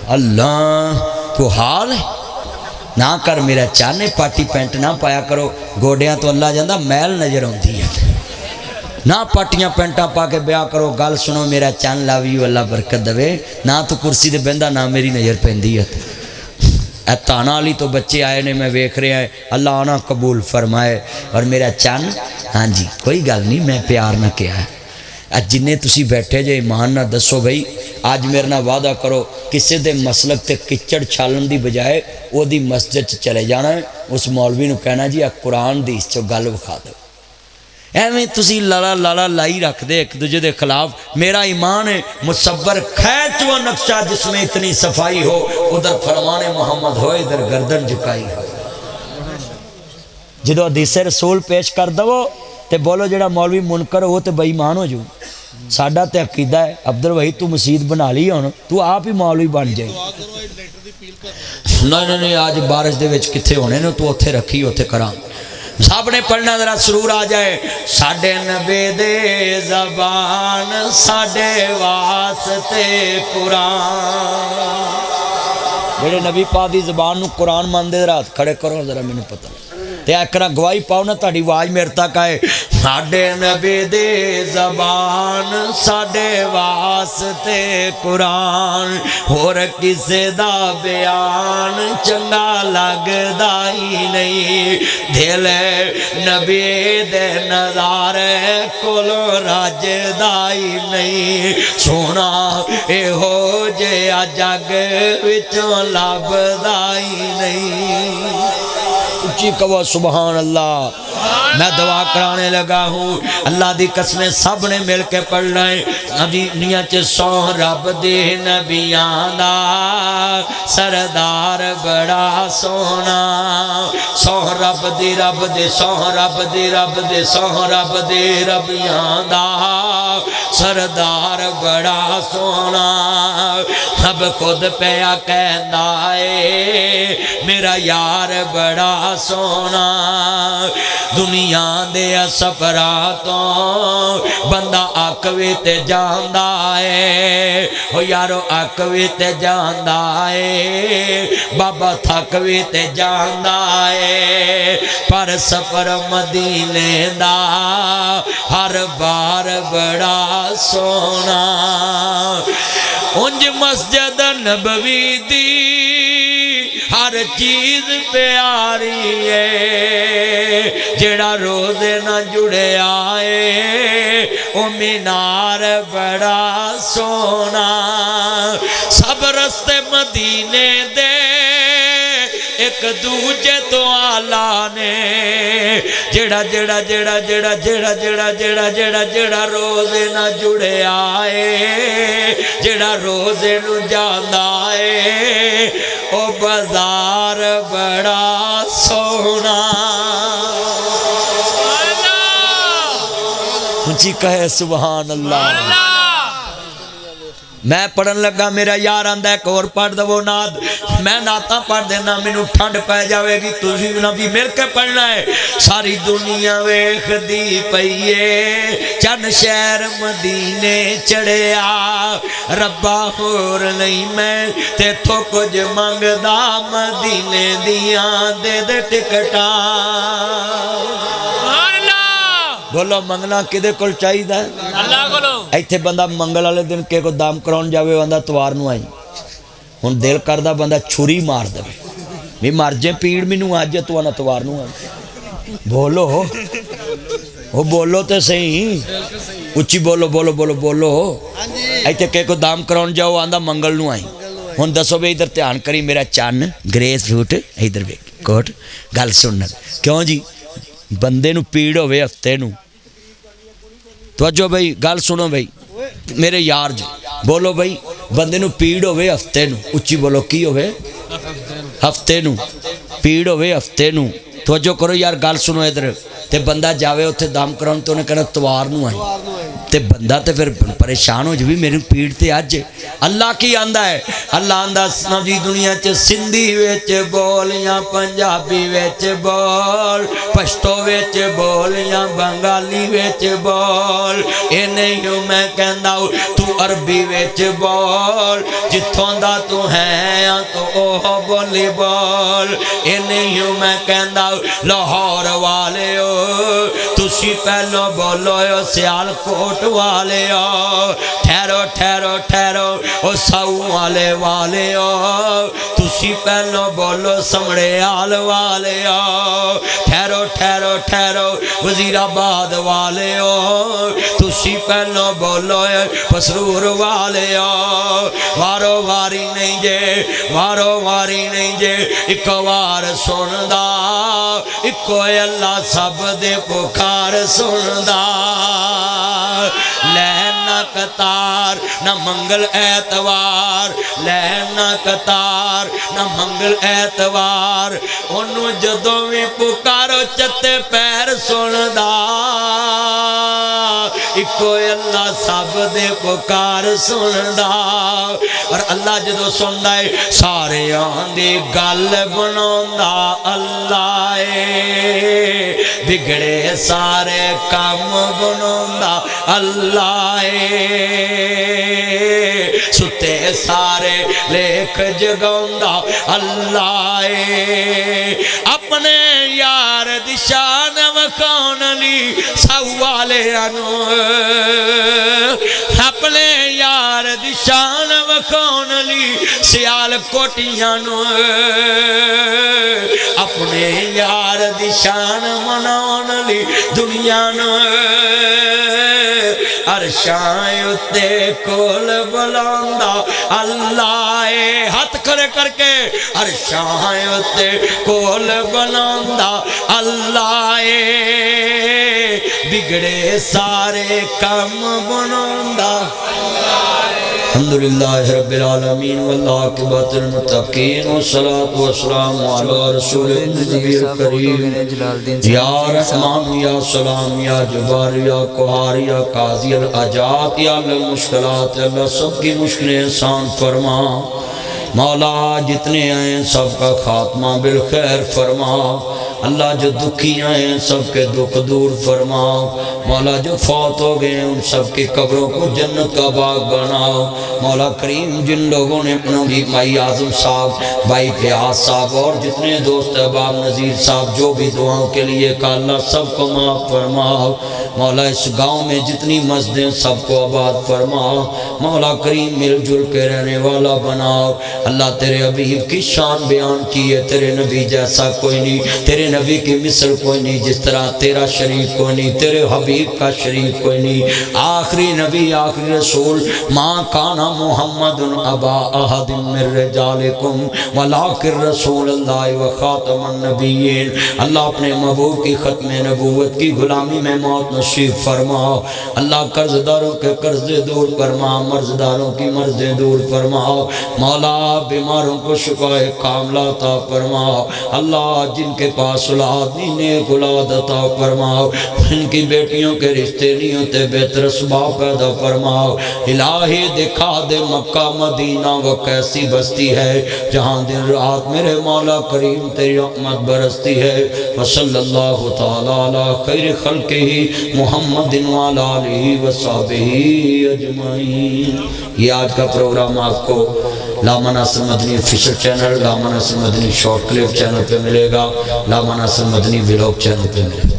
अल्लाह को हाल है ना कर मेरा चन पाटी पेंट ना पाया करो गोडियां तो अल्लाह जांदा मैल नज़र आती है ना पाटियां पेंटा पा के ब्याह करो। गल सुनो मेरा चन लव यू अल्लाह बरकत देवे ना तू कुर्सी ते बहिंदा ना मेरी नज़र पैंदी है। ताना वाली तो बच्चे आए ने मैं वेख रहा है अल्लाह आना कबूल फरमाए। और मेरा चन हाँ जी कोई गल नहीं मैं प्यार ना किया है जिन्ने तुसी बैठे जे ईमान ना दसो भाई अज मेरे ना वादा करो किसी दे मसलक ते किचड़ छालन की बजाय ओदी मस्जिद च चले जाना है उस मौलवी नूं कहना जी आ कुरान दी इस चो गल विखा दो। एवें तुसी लाला लाला लाई रखते एक दूजे के खिलाफ। मेरा ईमान है मुसव्वर खैच व नक्शा जिसमें इतनी सफाई हो उधर फरमाने मोहम्मद हो इधर गर्दन झुकाई हो। जो हदीसे रसूल पेश कर दवो तो बोलो जड़ा मौलवी मुनकर हो तो बेईमान हो जाऊ। साडा तो अकीदा है अब्दुल वही तू मसीद बना ली हुण तू आप ही मौलवी बन जाए। नहीं नहीं आज बारिश दे विच कित्थे होने ने तू उत्थे रखी उत्थे करा। सब ने पढ़ना जरा सुरूर आ जाए। साडे नबी दे ज़बान साडे वास्ते कुरान जेड़े नबी पाक दी ज़बान नूं कुरान मनदे रात खड़े करो जरा मैनूं पता ते एकरा गवाही पाओ ना तुहाडी आवाज़ मेरे तक आए। साडे नबी दे ज़बान साडे वास्ते कुरान होर किसे दा बयान चंगा लगदा ही नहीं। दिल नबी दे नज़ारे कोलों रजदा ही नहीं। सोना इहो जिहा जग विचों लभदा ही नहीं। उच्ची कहो सुबहान अल्लाह। मैं दुआ कराने लगा हूँ अल्लाह दी कसमें सब ने मिल के पढ़ना है। दुनिया च सौ रब दे नबियां दा सरदार बड़ा सोना। सौ रब दे सौ रब दे सौ रब दे रबियां दा सरदार बड़ा सोना। अब खुद पिया कहंदा है मेरा यार बड़ा सोना। दुनिया दे सफरा तो बंदा अक भी ते जांदा है ओ यारो अक भी ते जांदा है बाबा थक भी ते जांदा है। पर सफर मदीने दा हर बार बड़ा सोना। उंज मस्जिद नबवी दी हर चीज प्यारी है। जेड़ा रोजे ना जुड़े आए ओ मीनार बड़ा सोना। सब रस्ते मदीने दे एक दूजे तो आला ने। जेड़ा जेड़ा जेड़ा जेड़ा जेड़ा जेड़ा जेड़ा जेड़ा जेड़ा रोजे ना जुड़े आए जेड़ा रोजे नू जांदा है ओ बाजार बड़ा सोना। ऊंची कहे सुभान अल्लाह। मैं पढ़न लगा मेरा यार आंदा एक और पढ़ दवो नात। मैं नाता पढ़ देना मैनू ठंड पै जाएगी तुसी ना भी मिल के पढ़ना है। सारी दुनिया वेखदी पईए चन शहर मदीने चढ़िया रब्बा होर नहीं मैं तेथों कुछ मंगदा मदीने दियां दे टिकटा। बोलो मंगना किदे कोल चाहिदा अल्लाह कोलो। इत्थे बंदा मंगल वाले दिन के को दाम कराउण जावे बंदा तवार नूं आई हुण दिल करदा बंदा छुरी मार देवे भी मर जे पीड़ मैनू अज तू आना तवार नूं आई। बोलो ओ बोलो तो सही उच्ची बोलो बोलो बोलो बोलो। इत्थे के को दाम कराउण जाओ आंदा मंगल नूं आई। हुण दसो भी इधर ध्यान करी मेरा चन ग्रेस फ्रूट इधर वेख कोट गल सुन क्यों जी बंदे नू पीड़ होवे हफ्ते नू तवज्जो भाई गल सुनो भाई मेरे यार जी बोलो भाई बंदे नू पीड़ होवे हफ्ते नू उच्ची बोलो की होवे हफ्ते नू पीड़ होवे हफ्ते नू तवज्जो करो यार, गल सुनो इधर। ते बंदा जावे उत्थे दम कराउण तो उन्हें कहना तवार नूं आई, ते बंदा ते फिर परेशान हो जाए मेरी पीड़ ते अज। अल्लाह की आंदा है, अल्लाह आंदा ना जी दुनिया च सिंधी विच बोल या पंजाबी विच बोल, पश्तो विच बोल या बंगाली विच बोल, ये नहीं मैं कहंदा तू अरबी विच बोल, जिथों दा तू है तो ओह बोली बोल। ये नहीं मैं कहंदा लाहौर वाले हो तुसी पहलो बोलो सियालकोट वाले हो, ठहरो ठहरो ठहरो ओ साऊ वाले हो तुसी पहलो बोलो समड़ेयाल वाले हो, ठहरो ठहरो ठहरो वजीराबाद वाले हो तुसी पहलो बोलो पसरूर वाले हो। वारो वारी नहीं जे, वारो वारी नहीं जे, एक वार सुनदा इको अल्लाह सब दे पुकार सुनदा। लैना कतार न मंगल ऐतवार, लैना कतार न मंगल ऐतवार, ओनू जदों भी पुकारो चत्ते पैर सुनदा। इको अल्लाह सब दे पुकार सुनदा। और अल्लाह जदों सुनदा है सारे आंदी गल बनाउंदा अल्लाह है, बिगड़े सारे काम बनाउंदा अल्लाह है, सुते सारे लेख जगाउंदा अल्लाह है। अपने यार दी शान वखाउण लई साऊ वालियां नूं, अपने यार दी शान वखाउण लई सियालकोटियां नूं, अपने यार दी शान मनाउण लई दुनिया नूं, अरशां उत्ते कोल बुलांदा अल्लाह है। हाथ खड़े करके अरशां उत्ते कोल बुलांदा अल्लाह है, बिगड़े सारे काम बनांदा। अल्हम्दुलिल्लाह रब्बिल आलमीन वल्लाह अक़िबतुल मुत्तक़ीन वस्सलातु वस्सलामु अला रसूलिन नबील करीम। या रहमान या सलाम या जब्बार या क़हार या काज़ी अल हाजात या अल मुश्किलात, अल्लाह सबकी मुश्किलें आसान फरमा। मौला जितने आए सबका खात्मा बिल खैर फरमा। अल्लाह जो दुखी आए सबके दुख दूर फरमाओ। मौला जो फौत हो गए उन सबकी कब्रों को जन्नत का बाग बनाओ। मौला करीम जिन लोगों ने अपना भाई आजम साहब, भाई फ़याज़ साहब और जितने दोस्त अहबाब नज़ीर साहब जो भी दुआओं के लिए कहा, अल्लाह सबको माफ़ फरमाओ। मौला इस गाँव में जितनी मस्जिदें सबको आबाद फरमाओ। मौला करीम मिलजुल के रहने वाला बनाओ। अल्लाह तेरे हबीब की शान बयान की है, तेरे नबी जैसा कोई नहीं, तेरे नबी की मिसल कोई नहीं, जिस तरह तेरा शरीक कोई नहीं, तेरे हबीब का शरीक कोई नहीं। आखिरी नबी आखिरी रसूल माँ काना मुहम्मदुन अबा अहदिन मिन रिजालिकुम वलाकिन रसूलुल्लाह व खातमुन नबिय्यीन। अल्लाह अपने महबूब की खत्म नबूवत की गुलामी में मौत नसीब फरमाओ। अल्लाह कर्जदारों के कर्जे दूर फरमा, मर्जदारों की मर्जें दूर फरमाओ। मौला बीमारों को शिफाए कामला अता फरमाओ। अल्लाह जिनके पास औलाद नहीं, नेक औलाद अता फरमाओ। इनकी बेटियों के रिश्ते नहीं होते, बेहतर असबाब पैदा फरमाओ। इलाही दिखा दे मक्का मदीना वो कैसी बस्ती है जहाँ दिन रात मेरे मौला करीम तेरी रहमत बरसती है। वसल्लल्लाहु तआला अला खैर खल्क़िही मुहम्मदिन व अला आलिही व सहबिही अजमईन। ये आज का प्रोग्राम आपको Lama Nasir Madni official channel, Lama Nasir Madni short clip channel पे मिलेगा, लामा नासिर मदनी व्लॉग चैनल पे मिलेगा।